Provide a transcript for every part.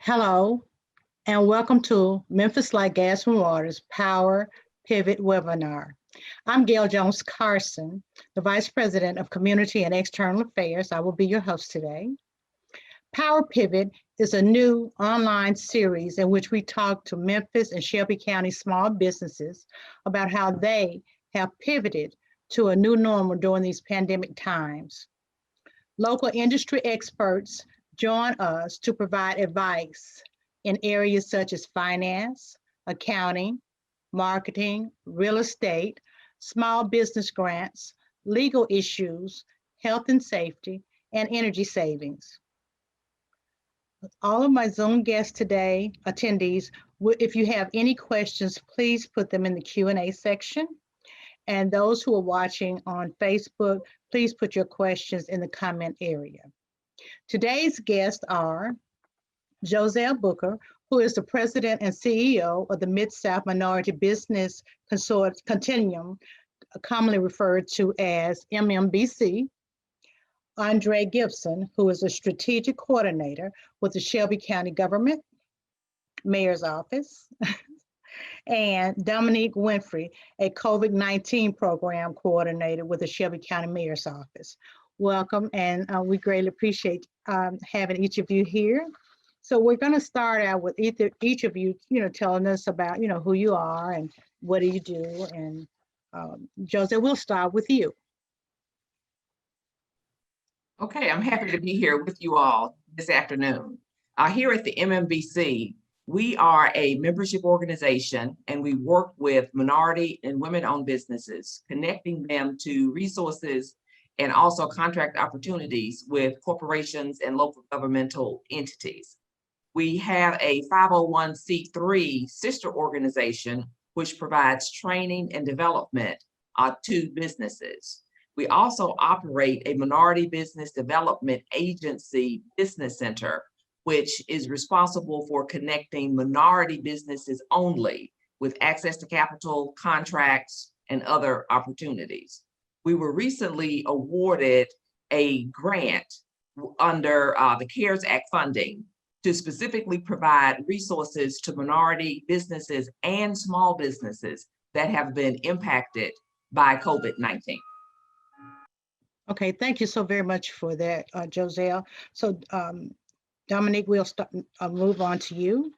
Hello, and welcome to Memphis Light Gas and Water's Power Pivot webinar. I'm Gale Jones Carson, the Vice President of Community and External Affairs. I will be your host today. Power Pivot is a new online series in which we talk to Memphis and Shelby County small businesses about how they have pivoted to a new normal during these pandemic times. Local industry experts join us to provide advice in areas such as finance, accounting, marketing, real estate, small business grants, legal issues, health and safety, and energy savings. All of my Zoom guests today, attendees, if you have any questions, please put them in the Q&A section. And those who are watching on Facebook, please put your questions in the comment area. Today's guests are Jozelle Booker, who is the President and CEO of the Mid-South Minority Business Continuum, commonly referred to as MMBC. Andre Gibson, who is a Strategic Coordinator with the Shelby County Government Mayor's Office. And Dominique Winfrey, a COVID-19 Program Coordinator with the Shelby County Mayor's Office. Welcome, and we greatly appreciate having each of you here. So we're going to start out with each of you, telling us about, who you are and what do you do. And Jozelle, we'll start with you. Okay, I'm happy to be here with you all this afternoon. Here at the MMBC, we are a membership organization, and we work with minority and women-owned businesses, connecting them to resources and also contract opportunities with corporations and local governmental entities. We have a 501c3 sister organization, which provides training and development to businesses. We also operate a minority business development agency business center, which is responsible for connecting minority businesses only with access to capital, contracts, and other opportunities. We were recently awarded a grant under the CARES Act funding to specifically provide resources to minority businesses and small businesses that have been impacted by COVID-19. Okay, thank you so very much for that, Jozelle. So Dominique, we'll move on to you.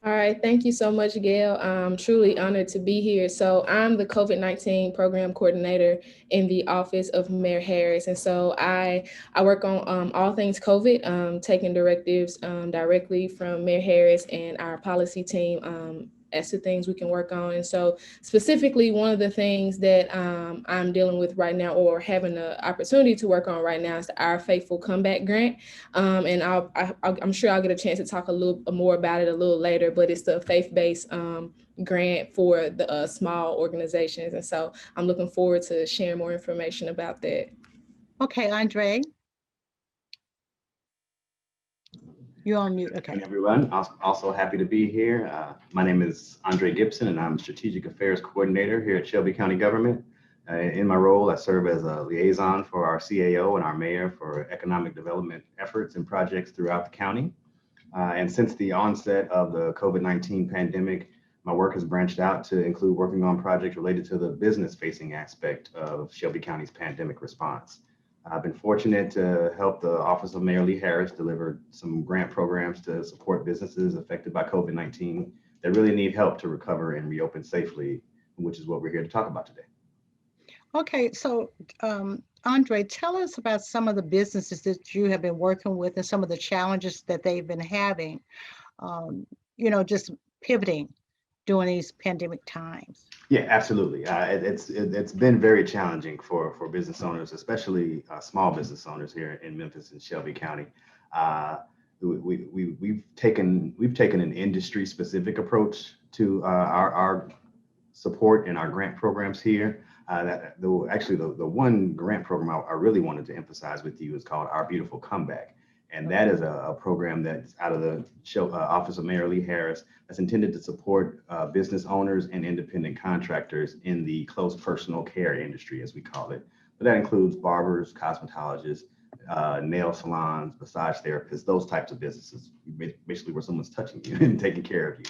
All right, thank you so much, Gail. I'm truly honored to be here. So I'm the COVID-19 Program Coordinator in the Office of Mayor Harris. And so I work on all things COVID, taking directives directly from Mayor Harris and our policy team as to things we can work on. And so specifically, one of the things that I'm dealing with right now, or having the opportunity to work on right now, is our Faithful Comeback Grant. And I'm sure I'll get a chance to talk a little more about it a little later, but it's the faith-based grant for the small organizations. And so I'm looking forward to sharing more information about that. Okay, Andre. You're on mute. Okay. Hey everyone, also happy to be here. My name is Andre Gibson, and I'm Strategic Affairs Coordinator here at Shelby County Government. In my role, I serve as a liaison for our CAO and our mayor for economic development efforts and projects throughout the county. And since the onset of the COVID-19 pandemic, my work has branched out to include working on projects related to the business-facing aspect of Shelby County's pandemic response. I've been fortunate to help the Office of Mayor Lee Harris deliver some grant programs to support businesses affected by COVID-19 that really need help to recover and reopen safely, which is what we're here to talk about today. Okay, so Andre, tell us about some of the businesses that you have been working with and some of the challenges that they've been having, just pivoting during these pandemic times. Yeah, absolutely. It's been very challenging for business owners, especially small business owners here in Memphis and Shelby County. We've taken an industry specific approach to our support and our grant programs here. The one grant program I really wanted to emphasize with you is called Our Beautiful Comeback. And that is a program that's out of the Office of Mayor Lee Harris that's intended to support business owners and independent contractors in the close personal care industry, as we call it. But that includes barbers, cosmetologists, nail salons, massage therapists, those types of businesses, basically where someone's touching you and taking care of you.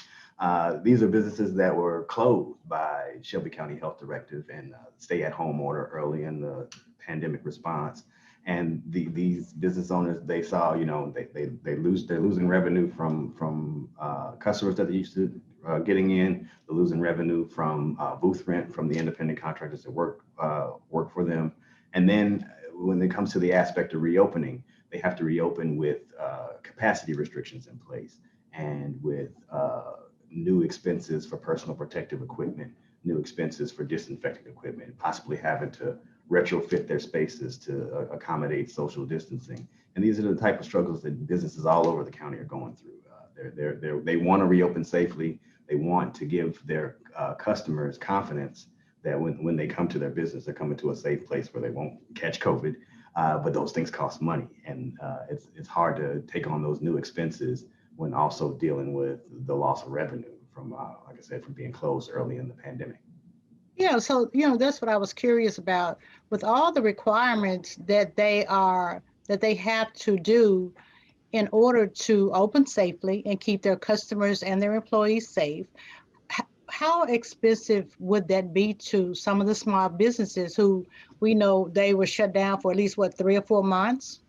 These are businesses that were closed by Shelby County Health Directive and stay-at-home order early in the pandemic response. And these business owners, they saw, they're losing revenue from customers that they used to getting in. They're losing revenue from booth rent from the independent contractors that work for them. And then when it comes to the aspect of reopening, they have to reopen with capacity restrictions in place and with new expenses for personal protective equipment, new expenses for disinfecting equipment, possibly having to retrofit their spaces to accommodate social distancing. And these are the type of struggles that businesses all over the county are going through. They want to reopen safely. They want to give their customers confidence that when they come to their business, they're coming to a safe place where they won't catch COVID. But those things cost money, and it's hard to take on those new expenses when also dealing with the loss of revenue from, like I said, from being closed early in the pandemic. Yeah, so that's what I was curious about. With all the requirements that they have to do in order to open safely and keep their customers and their employees safe, how expensive would that be to some of the small businesses who we know they were shut down for at least 3 or 4 months?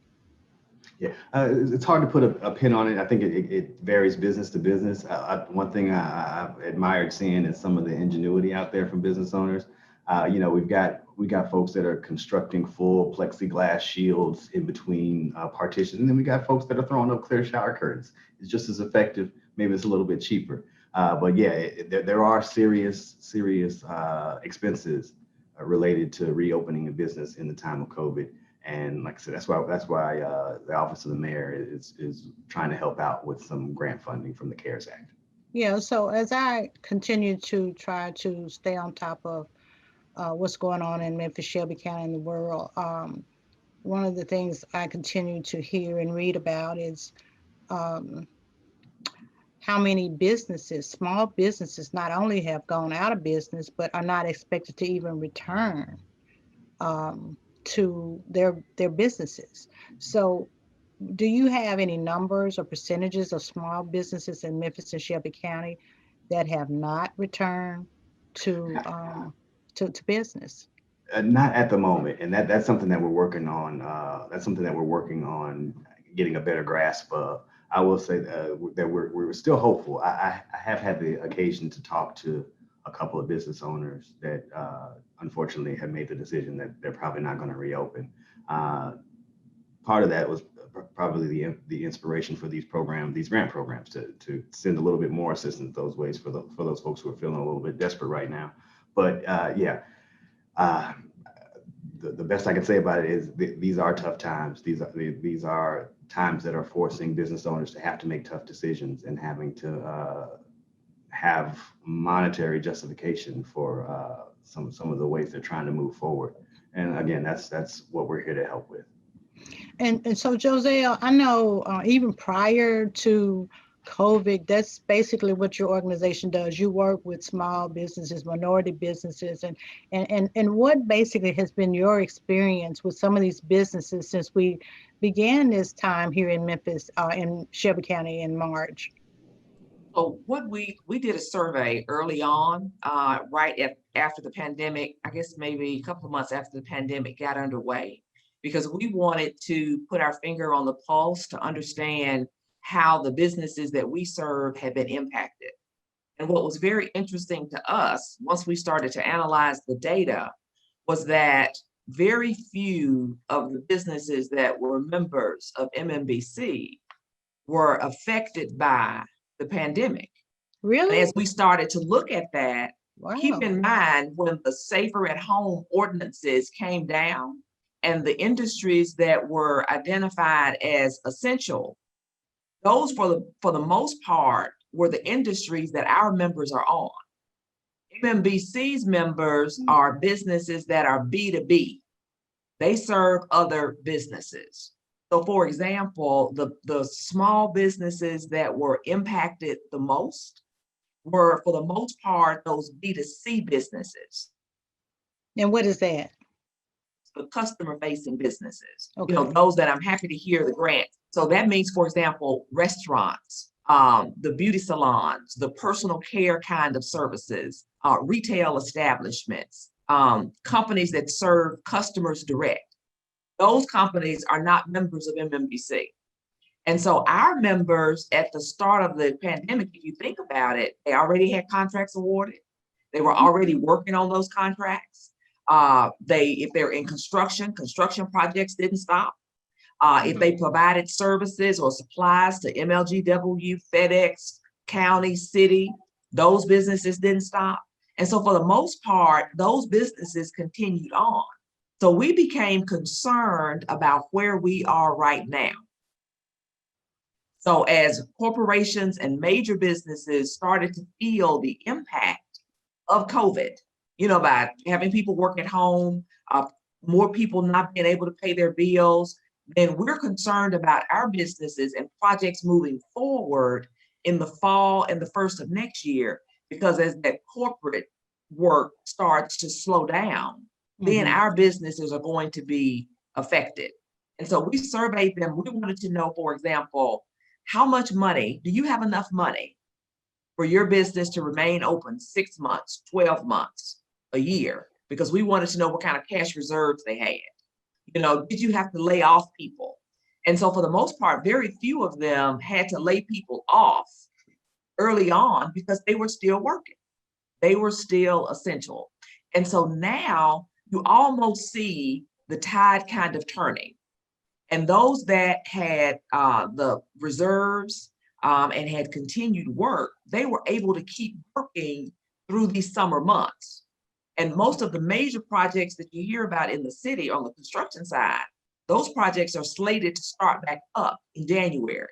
Yeah, it's hard to put a pin on it. I think it varies business to business. One thing I've admired seeing is some of the ingenuity out there from business owners. We got folks that are constructing full plexiglass shields in between partitions, and then we got folks that are throwing up clear shower curtains. It's just as effective. Maybe it's a little bit cheaper, but yeah, there are serious expenses related to reopening a business in the time of COVID. And like I said, that's why the Office of the Mayor is trying to help out with some grant funding from the CARES Act. Yeah, so as I continue to try to stay on top of what's going on in Memphis, Shelby County, and the world, one of the things I continue to hear and read about is how many businesses, small businesses, not only have gone out of business, but are not expected to even return to their businesses. So do you have any numbers or percentages of small businesses in Memphis and Shelby County that have not returned to business? Not at the moment, and that's something that we're working on. That's something that we're working on getting a better grasp of. I will say that we're still hopeful. I have had the occasion to talk to a couple of business owners that unfortunately have made the decision that they're probably not going to reopen. Part of that was probably the inspiration for these grant programs to send a little bit more assistance those ways for those folks who are feeling a little bit desperate right now. But the best I can say about it is these are tough times. These are times that are forcing business owners to have to make tough decisions and having to have monetary justification for some of the ways they're trying to move forward. And again, that's what we're here to help with. And so, Jozelle, I know even prior to COVID, that's basically what your organization does. You work with small businesses, minority businesses, and what basically has been your experience with some of these businesses since we began this time here in Memphis, in Shelby County in March? So what we did a survey early on, after the pandemic, I guess maybe a couple of months after the pandemic got underway, because we wanted to put our finger on the pulse to understand how the businesses that we serve had been impacted. And what was very interesting to us, once we started to analyze the data, was that very few of the businesses that were members of MMBC were affected by the pandemic. Really? And as we started to look at that, Wow. Keep in mind when the safer at home ordinances came down and the industries that were identified as essential, those for the most part were the industries that our members are on. MMBC's members are businesses that are B2B. They serve other businesses. So for example, the small businesses that were impacted the most were, for the most part, those B2C businesses. And what is that? the customer facing businesses, Okay. those that I'm happy to hear the grant. So that means, for example, restaurants, the beauty salons, the personal care kind of services, retail establishments, companies that serve customers direct. Those companies are not members of MMBC. And so our members at the start of the pandemic, if you think about it, they already had contracts awarded. They were already working on those contracts. If they're in construction projects didn't stop. If they provided services or supplies to MLGW, FedEx, county, city, those businesses didn't stop. And so for the most part, those businesses continued on. So we became concerned about where we are right now. So as corporations and major businesses started to feel the impact of COVID, by having people work at home, more people not being able to pay their bills, then we're concerned about our businesses and projects moving forward in the fall and the first of next year, because as that corporate work starts to slow down, then our businesses are going to be affected. And so we surveyed them. We wanted to know, for example, how much money, do you have enough money for your business to remain open 6 months, 12 months, a year? Because we wanted to know what kind of cash reserves they had. Did you have to lay off people? And so for the most part, very few of them had to lay people off early on because they were still working. They were still essential. And so now you almost see the tide kind of turning. And those that had the reserves and had continued work, they were able to keep working through these summer months. And most of the major projects that you hear about in the city on the construction side, those projects are slated to start back up in January.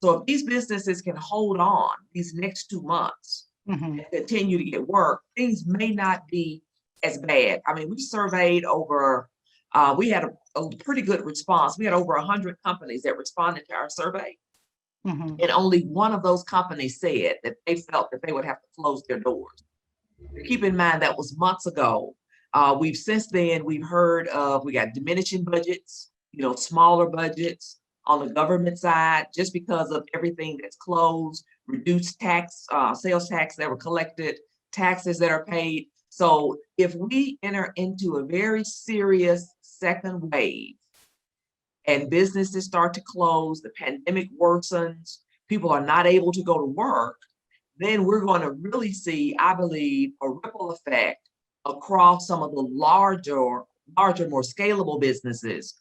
So if these businesses can hold on these next 2 months and continue to get work, things may not be as bad. I mean, we surveyed we had a pretty good response. We had over 100 companies that responded to our survey. And only one of those companies said that they felt that they would have to close their doors. Keep in mind that was months ago. Since then, we've heard of, we got diminishing budgets, smaller budgets on the government side, just because of everything that's closed, reduced tax, sales tax that were collected, taxes that are paid. So if we enter into a very serious second wave and businesses start to close, the pandemic worsens, people are not able to go to work, then we're going to really see, I believe, a ripple effect across some of the larger, more scalable businesses.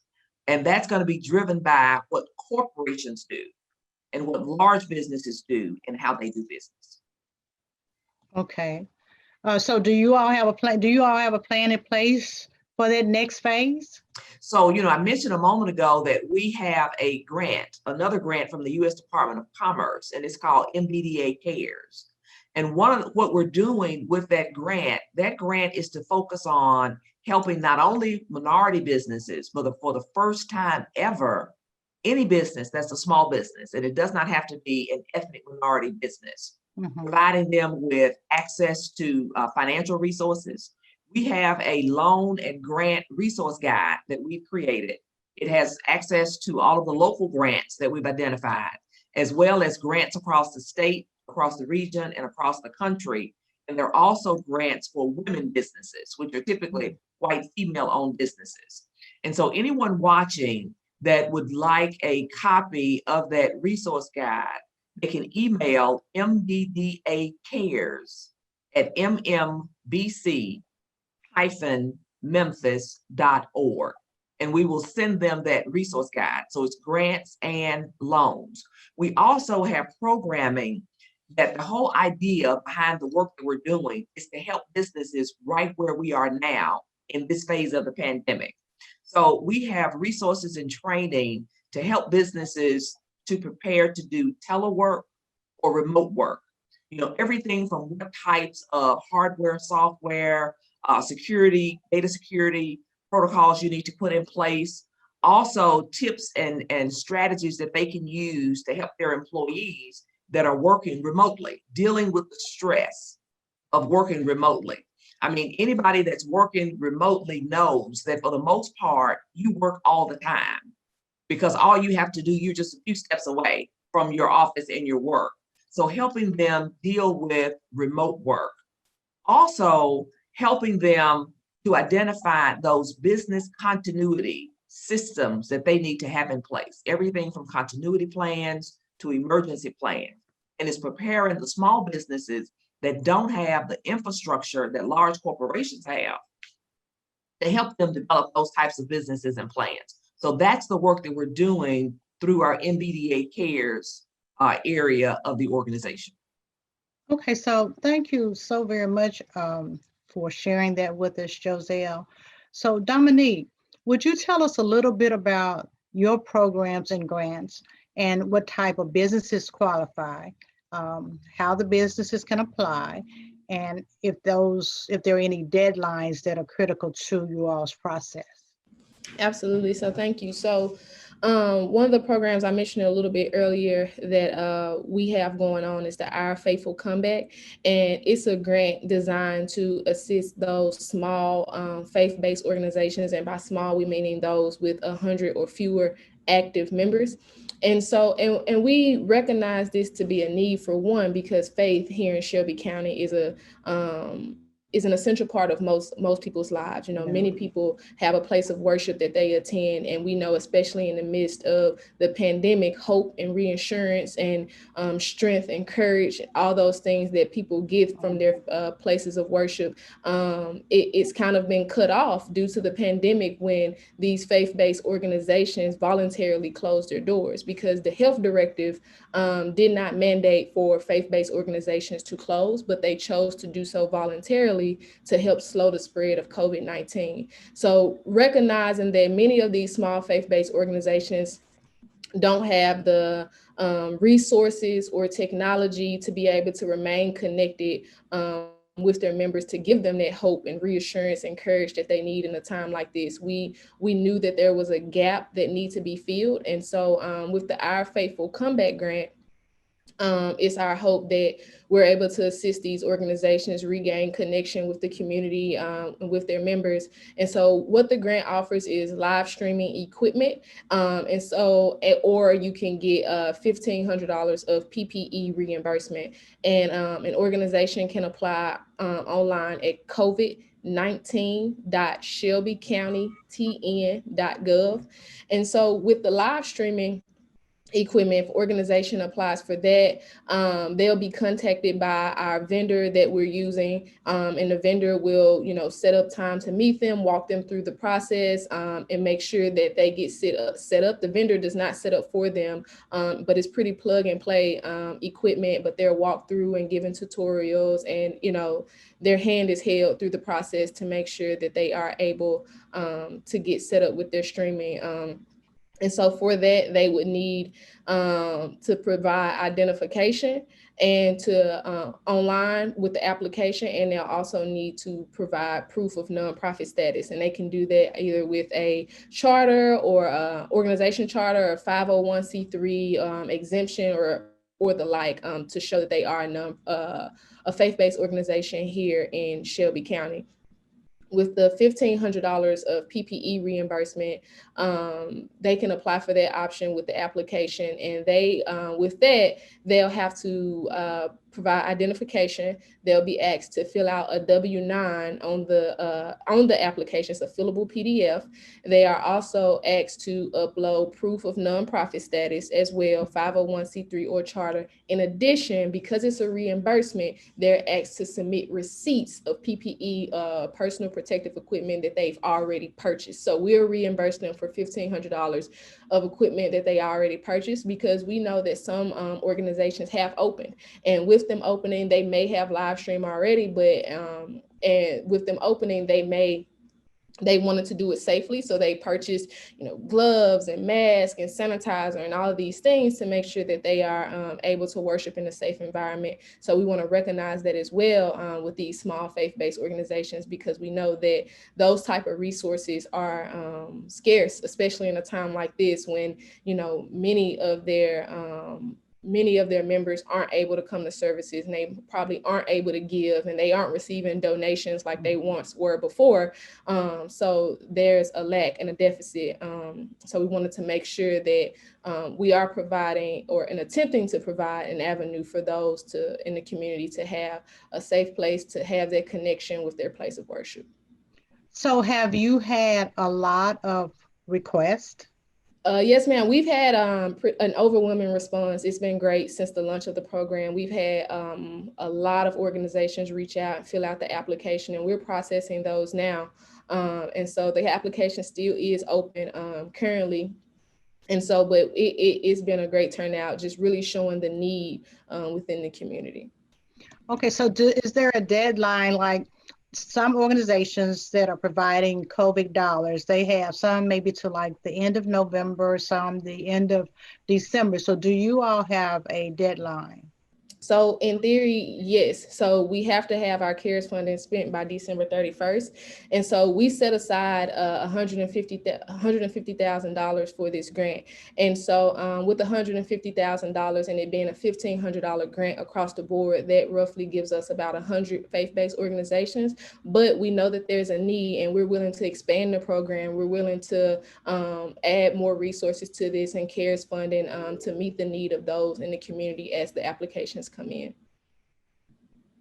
And that's going to be driven by what corporations do and what large businesses do and how they do business. Okay. So do you all have a plan? Do you all have a plan in place for that next phase? So, I mentioned a moment ago that we have a grant, another grant from the U.S. Department of Commerce, and it's called MBDA Cares. And what we're doing with that grant is to focus on helping not only minority businesses, but for the first time ever, any business that's a small business, and it does not have to be an ethnic minority business, providing them with access to financial resources. We have a loan and grant resource guide that we've created. It has access to all of the local grants that we've identified, as well as grants across the state, across the region, and across the country. And there are also grants for women businesses, which are typically white female-owned businesses. And so anyone watching that would like a copy of that resource guide, they can email mbbdacares@mmbc-memphis.org, and we will send them that resource guide. So it's grants and loans. We also have programming that the whole idea behind the work that we're doing is to help businesses right where we are now in this phase of the pandemic. So we have resources and training to help businesses to prepare to do telework or remote work. Everything from what types of hardware, software, security, data security protocols you need to put in place. Also tips and strategies that they can use to help their employees that are working remotely, dealing with the stress of working remotely. I mean, anybody that's working remotely knows that for the most part, you work all the time because all you have to do, you're just a few steps away from your office and your work. So helping them deal with remote work. Also helping them to identify those business continuity systems that they need to have in place, everything from continuity plans to emergency plans. And it's preparing the small businesses that don't have the infrastructure that large corporations have to help them develop those types of businesses and plans. So that's the work that we're doing through our MBDA Cares area of the organization. Okay, so thank you so very much for sharing that with us, Jozelle. So Dominique, would you tell us a little bit about your programs and grants and what type of businesses qualify, how the businesses can apply, and if there are any deadlines that are critical to you all's process? Absolutely. So thank you. So one of the programs I mentioned a little bit earlier that we have going on is the Our Faithful Comeback. And it's a grant designed to assist those small faith-based organizations. And by small, we meaning those with 100 or fewer active members. And so, and we recognize this to be a need for one, because faith here in Shelby County is an essential part of most people's lives. You know, many people have a place of worship that they attend, and we know, especially in the midst of the pandemic, hope and reassurance and strength and courage, all those things that people get from their places of worship, it's kind of been cut off due to the pandemic when these faith-based organizations voluntarily closed their doors, because the health directive did not mandate for faith-based organizations to close, but they chose to do so voluntarily to help slow the spread of COVID-19. So recognizing that many of these small faith-based organizations don't have the resources or technology to be able to remain connected with their members, to give them that hope and reassurance and courage that they need in a time like this. We knew that there was a gap that needed to be filled. And so with the Our Faithful Comeback Grant, it's our hope that we're able to assist these organizations regain connection with the community and with their members. And so what the grant offers is live streaming equipment. And so, or you can get $1,500 of PPE reimbursement. And an organization can apply online at covid19.shelbycountyn.gov. And so with the live streaming equipment, if organization applies for that, they'll be contacted by our vendor that we're using, and the vendor will, set up time to meet them, walk them through the process, and make sure that they get set up. The vendor does not set up for them, but it's pretty plug and play equipment, but they're walked through and given tutorials, and their hand is held through the process to make sure that they are able to get set up with their streaming. And so for that, they would need to provide identification and to online with the application, and they'll also need to provide proof of nonprofit status. And they can do that either with a charter or organization charter or 501c3 exemption or the like, to show that they are a faith-based organization here in Shelby County. With the $1,500 of PPE reimbursement, they can apply for that option with the application, and they, with that, they'll have to provide identification. They'll be asked to fill out a W-9 on the application. It's a fillable PDF. They are also asked to upload proof of nonprofit status as well, 501c3 or charter. In addition, because it's a reimbursement, they're asked to submit receipts of PPE, personal protective equipment that they've already purchased. So we'll reimburse them for $1,500 of equipment that they already purchased, because we know that some organizations have opened, and with them opening, they may have live stream already, but and with them opening, they wanted to do it safely. So they purchased, gloves and masks and sanitizer and all of these things to make sure that they are able to worship in a safe environment. So we want to recognize that as well with these small faith-based organizations, because we know that those type of resources are scarce, especially in a time like this when, many of their many of their members aren't able to come to services, and they probably aren't able to give, and they aren't receiving donations like they once were before. So there's a lack and a deficit. So we wanted to make sure that we are providing and attempting to provide an avenue for those in the community to have a safe place to have that connection with their place of worship. So have you had a lot of requests? Yes, ma'am. We've had an overwhelming response. It's been great since the launch of the program. We've had a lot of organizations reach out and fill out the application, and we're processing those now. And so the application still is open currently. And so, but it's been a great turnout, just really showing the need within the community. Okay, so is there a deadline? Like some organizations that are providing COVID dollars, they have some maybe to like the end of November, some the end of December. So do you all have a deadline? So in theory, yes. So we have to have our CARES funding spent by December 31st. And so we set aside $150,000 for this grant. And so with $150,000 and it being a $1,500 grant across the board, that roughly gives us about 100 faith-based organizations. But we know that there's a need, and we're willing to expand the program. We're willing to add more resources to this and CARES funding to meet the need of those in the community as the applications come in.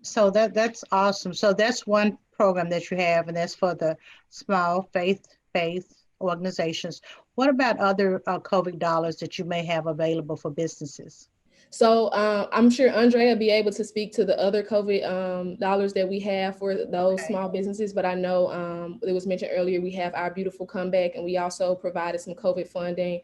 So that's awesome. So that's one program that you have, and that's for the small faith organizations. What about other COVID dollars that you may have available for businesses? So I'm sure Andre will be able to speak to the other COVID dollars that we have for those small businesses, but I know it was mentioned earlier, we have Our Beautiful Comeback, and we also provided some COVID funding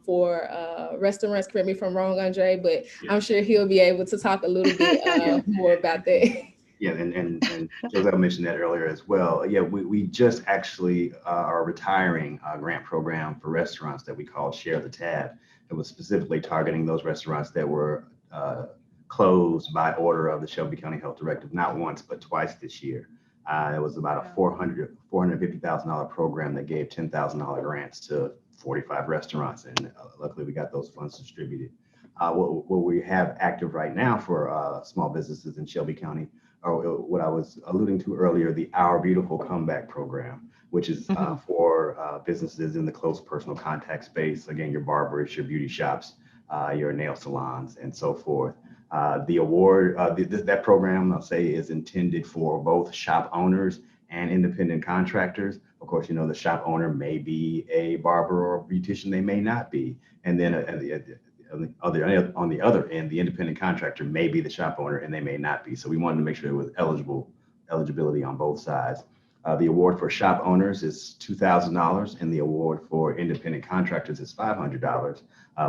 for restaurants. Correct me if I'm wrong, Andre, but yeah. I'm sure he'll be able to talk a little bit more about that. Yeah, and Jozelle mentioned that earlier as well. Yeah, we just actually are retiring a grant program for restaurants that we call Share the Tab. It was specifically targeting those restaurants that were closed by order of the Shelby County Health Directive, not once, but twice this year. It was about a $450,000 program that gave $10,000 grants to 45 restaurants. And luckily we got those funds distributed. What we have active right now for small businesses in Shelby County, or what I was alluding to earlier, the Our Beautiful Comeback program, which is for businesses in the close personal contact space. Again, your barbers, your beauty shops, your nail salons, and so forth. The award, that program, I'll say, is intended for both shop owners and independent contractors. Of course, you know, the shop owner may be a barber or a beautician, they may not be. And then on the other end, the independent contractor may be the shop owner and they may not be. So we wanted to make sure it was eligibility on both sides. The award for shop owners is $2,000 and the award for independent contractors is $500.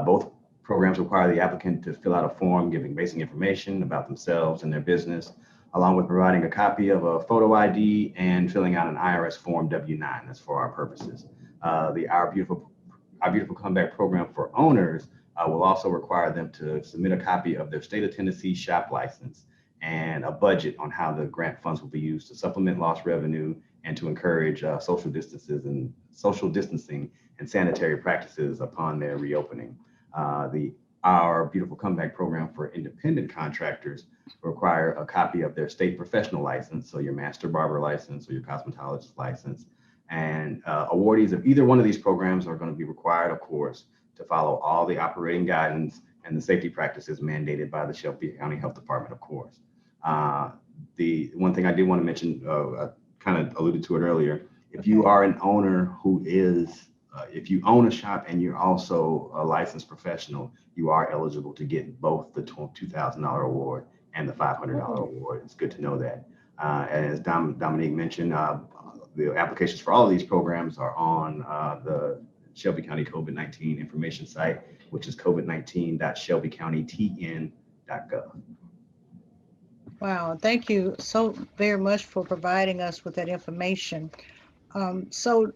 Both programs require the applicant to fill out a form giving basic information about themselves and their business, along with providing a copy of a photo ID and filling out an IRS form W-9. That's for our purposes. The Our Beautiful Comeback program for owners will also require them to submit a copy of their state of Tennessee shop license and a budget on how the grant funds will be used to supplement lost revenue and to encourage social distancing and sanitary practices upon their reopening. The Our Beautiful Comeback program for independent contractors require a copy of their state professional license, so your master barber license or your cosmetologist license. And awardees of either one of these programs are going to be required, of course, to follow all the operating guidance and the safety practices mandated by the Shelby County Health Department, of course. The one thing I did want to mention, I kind of alluded to it earlier, if you are an owner who is, if you own a shop and you're also a licensed professional, you are eligible to get both the $2,000 award and the $500 award. It's good to know that. As Dominique mentioned, the applications for all of these programs are on the Shelby County COVID-19 information site, which is covid19.shelbycountytn.gov. Wow, thank you so very much for providing us with that information. So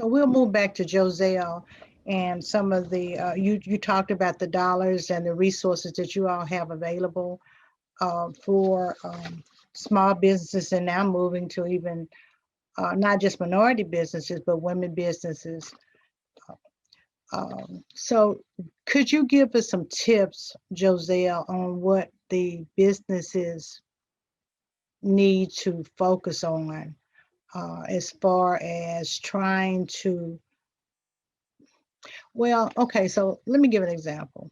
we'll move back to Jozelle and some of the, you talked about the dollars and the resources that you all have available for small businesses, and now moving to even not just minority businesses, but women businesses. So could you give us some tips, Jozelle, on what the businesses need to focus on as far as trying to, well, okay, so let me give an example.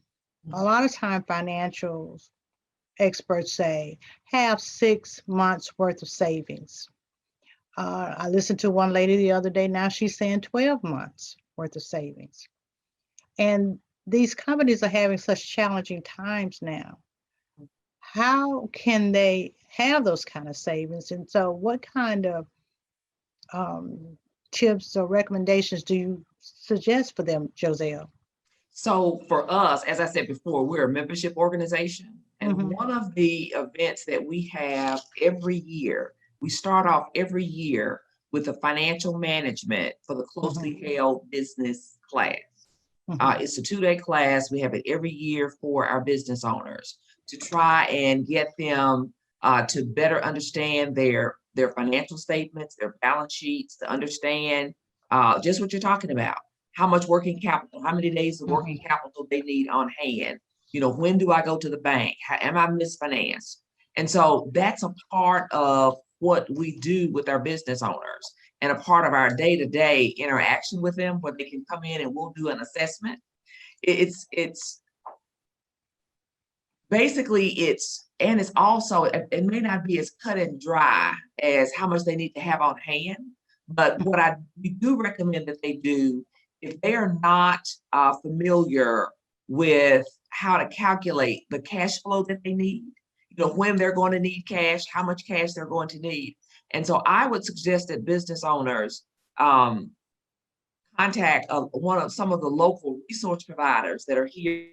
A lot of time financial experts say have 6 months worth of savings. I listened to one lady the other day, now she's saying 12 months worth of savings. And these companies are having such challenging times now. How can they have those kind of savings? And so what kind of tips or recommendations do you suggest for them, Jozelle? So for us, as I said before, we're a membership organization. And Mhm. one of the events that we have every year, we start off every year with a financial management for the closely held business class. It's a 2-day class. We have it every year for our business owners to try and get them to better understand their financial statements, their balance sheets, to understand just what you're talking about. How much working capital, how many days of working capital they need on hand. You know, when do I go to the bank? How, am I misfinanced? And so that's a part of what we do with our business owners and a part of our day-to-day interaction with them, where they can come in and we'll do an assessment. It's basically and it's also, it may not be as cut and dry as how much they need to have on hand, but what we do recommend that they do, if they are not familiar with how to calculate the cash flow that they need, you know, when they're going to need cash, how much cash they're going to need. And so I would suggest that business owners contact some of the local resource providers that are here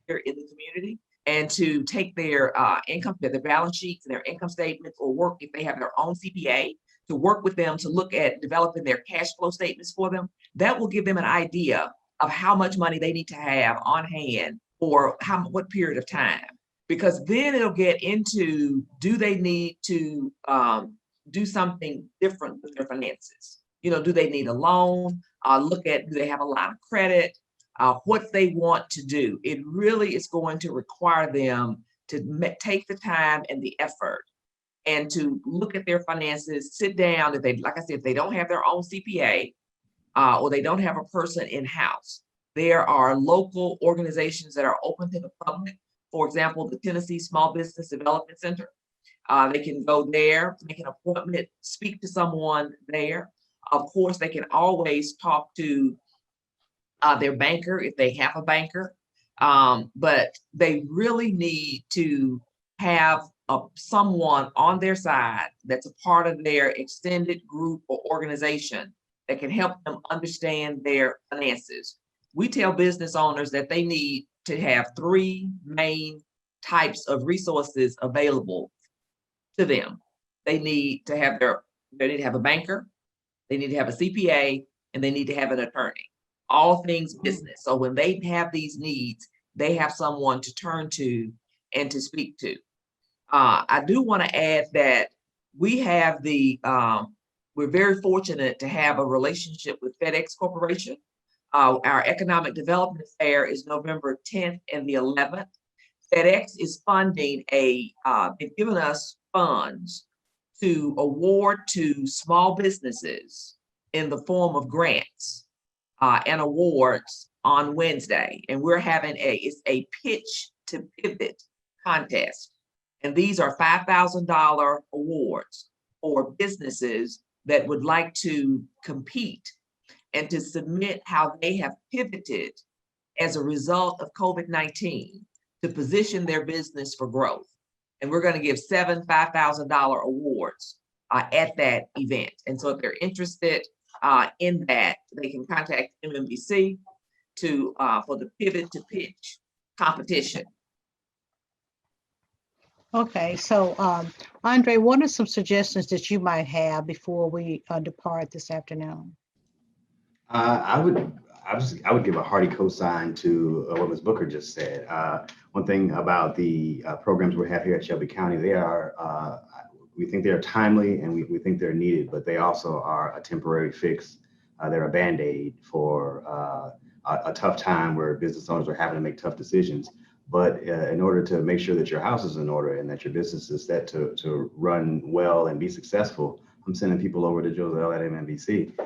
in the community, and to take their income, their balance sheets and their income statements, or work if they have their own CPA, to work with them to look at developing their cash flow statements for them. That will give them an idea of how much money they need to have on hand for what period of time. Because then it'll get into, do they need to do something different with their finances? You know, do they need a loan? Look at, do they have a lot of credit? What they want to do. It really is going to require them to take the time and the effort and to look at their finances, sit down. If they, like I said, if they don't have their own CPA or they don't have a person in-house, there are local organizations that are open to the public. For example, the Tennessee Small Business Development Center. They can go there, make an appointment, speak to someone there. Of course, they can always talk to their banker if they have a banker, but they really need to have someone on their side that's a part of their extended group or organization that can help them understand their finances. We tell business owners that they need to have 3 main types of resources available to them. They need to have a banker, they need to have a CPA, and they need to have an attorney. All things business. So when they have these needs, they have someone to turn to and to speak to. I do want to add that we have we're very fortunate to have a relationship with FedEx Corporation. Our economic development fair is November 10th and the 11th. FedEx is funding they've given us funds to award to small businesses in the form of grants and awards on Wednesday. And we're having it's a pitch to pivot contest. And these are $5,000 awards for businesses that would like to compete and to submit how they have pivoted as a result of COVID-19 to position their business for growth. And we're going to give 7 $5,000 awards at that event. And so if they're interested in that, they can contact MMBC for the pivot to pitch competition. Okay, so Andre, what are some suggestions that you might have before we depart this afternoon? I would give a hearty cosign to what Ms. Booker just said. One thing about the programs we have here at Shelby County, we think they're timely and we think they're needed, but they also are a temporary fix They're a Band-Aid for a tough time where business owners are having to make tough decisions. But in order to make sure that your house is in order and that your business is set to run well and be successful, I'm sending people over to Jozelle at MMBC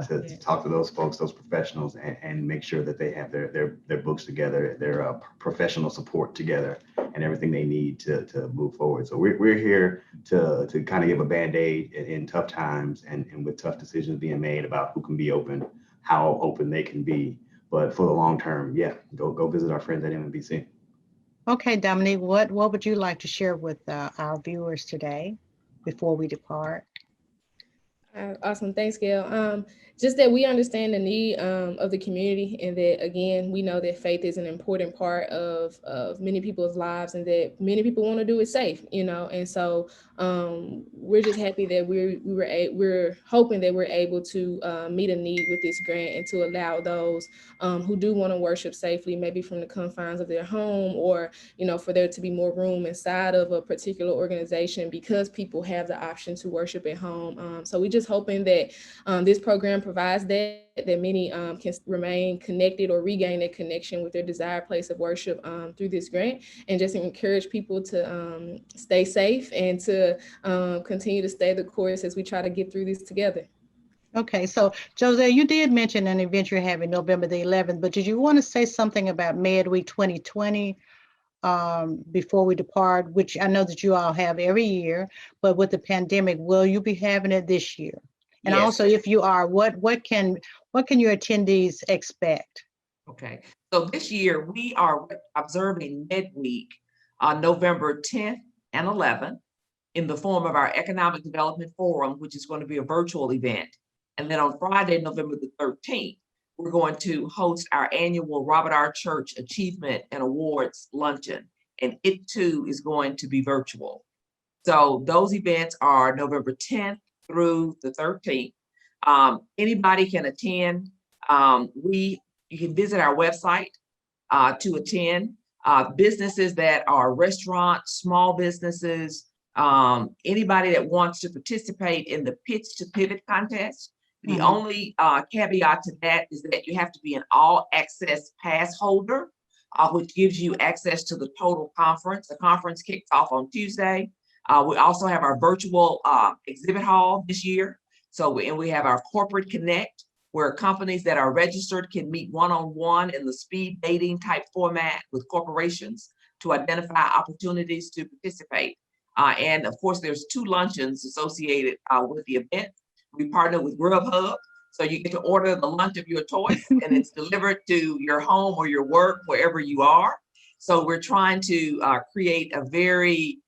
to talk to those folks, those professionals, and make sure that they have their books together, their professional support together, and everything they need to move forward. So we're here to kind of give a Band-Aid in tough times and with tough decisions being made about who can be open, how open they can be. But for the long term, yeah, go visit our friends at MMBC. Okay, Dominique, what would you like to share with our viewers today before we depart? Awesome. Thanks, Gail. Just that we understand the need of the community, and that, again, we know that faith is an important part of many people's lives, and that many people want to do it safe, and so we're just happy that we're hoping that we're able to meet a need with this grant, and to allow those who do want to worship safely, maybe from the confines of their home, or for there to be more room inside of a particular organization, because people have the option to worship at home. So we just hoping that this program provides that many can remain connected or regain that connection with their desired place of worship through this grant, and just encourage people to stay safe and to continue to stay the course as we try to get through this together. Okay, so Jozelle, you did mention an event you're having November the 11th, but did you want to say something about Midweek 2020 before we depart, which I know that you all have every year, but with the pandemic, will you be having it this year? And Yes. also, if you are, what can your attendees expect? Okay, so this year we are observing Midweek on November 10th and 11th in the form of our Economic Development Forum, which is going to be a virtual event. And then on Friday, November the 13th, we're going to host our annual Robert R. Church Achievement and Awards Luncheon, and it too is going to be virtual. So those events are November 10th through the 13th. Anybody can attend. You can visit our website to attend. Businesses that are restaurants, small businesses, anybody that wants to participate in the Pitch to Pivot contest. The only caveat to that is that you have to be an all access pass holder, which gives you access to the total conference. The conference kicks off on Tuesday. We also have our virtual exhibit hall this year. So we have our Corporate Connect, where companies that are registered can meet one-on-one in the speed dating type format with corporations to identify opportunities to participate. And of course, there's 2 luncheons associated with the event. We partner with Grubhub, so you get to order the lunch of your choice and it's delivered to your home or your work, wherever you are. So we're trying to create a very,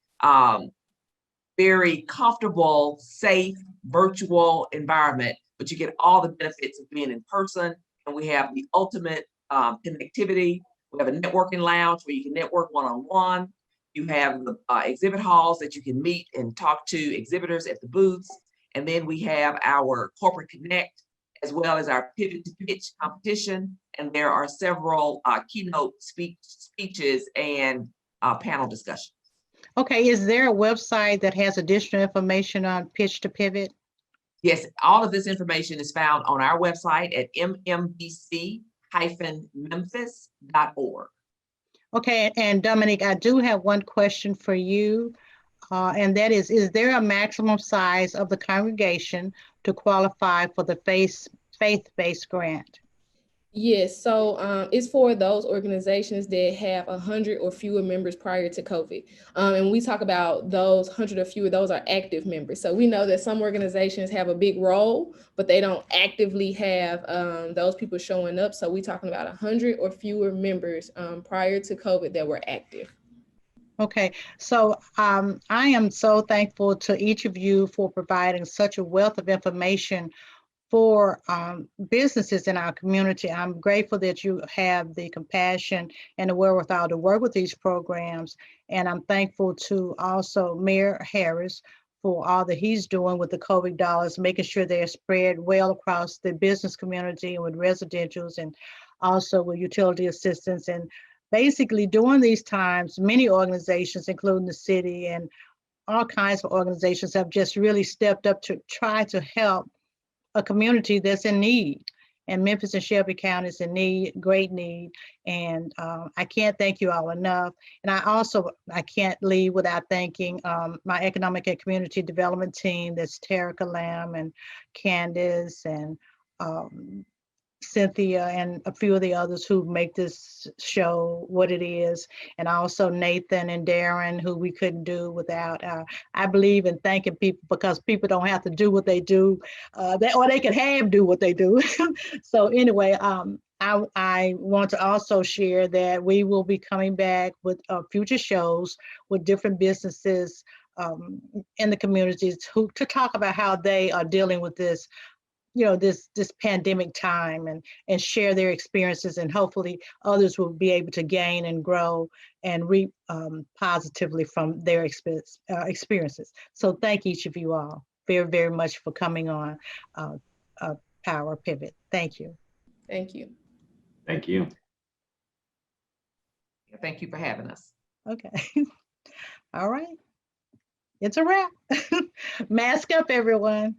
very comfortable, safe, virtual environment, but you get all the benefits of being in person. And we have the ultimate connectivity. We have a networking lounge where you can network one-on-one. You have the exhibit halls that you can meet and talk to exhibitors at the booths. And then we have our Corporate Connect, as well as our Pivot to Pitch competition. And there are several keynote speeches and panel discussions. Okay, is there a website that has additional information on Pitch to Pivot? Yes, all of this information is found on our website at mmbc-memphis.org. Okay, and Dominique, I do have one question for you. And that is there a maximum size of the congregation to qualify for the faith-based grant? Yes, so it's for those organizations that have 100 or fewer members prior to COVID. And when we talk about those 100 or fewer, those are active members. So we know that some organizations have a big role, but they don't actively have those people showing up. So we're talking about 100 or fewer members prior to COVID that were active. Okay, so I am so thankful to each of you for providing such a wealth of information for businesses in our community. I'm grateful that you have the compassion and the wherewithal to work with these programs. And I'm thankful to also Mayor Harris for all that he's doing with the COVID dollars, making sure they're spread well across the business community and with residentials and also with utility assistance. And basically during these times, many organizations, including the city and all kinds of organizations, have just really stepped up to try to help a community that's in need. And Memphis and Shelby County is in need, great need. And I can't thank you all enough. And I can't leave without thanking my economic and community development team. That's Terica Lamb and Candace and Cynthia and a few of the others who make this show what it is. And also Nathan and Darren, who we couldn't do without. I believe in thanking people because people don't have to do what they do, or they can have do what they do. So anyway, I want to also share that we will be coming back with future shows with different businesses in the communities to talk about how they are dealing with this, this pandemic time, and share their experiences, and hopefully others will be able to gain and grow and reap positively from their experiences. So thank each of you all very, very much for coming on Power Pivot. Thank you. Thank you. Thank you. Thank you for having us. Okay. All right. It's a wrap. Mask up, everyone.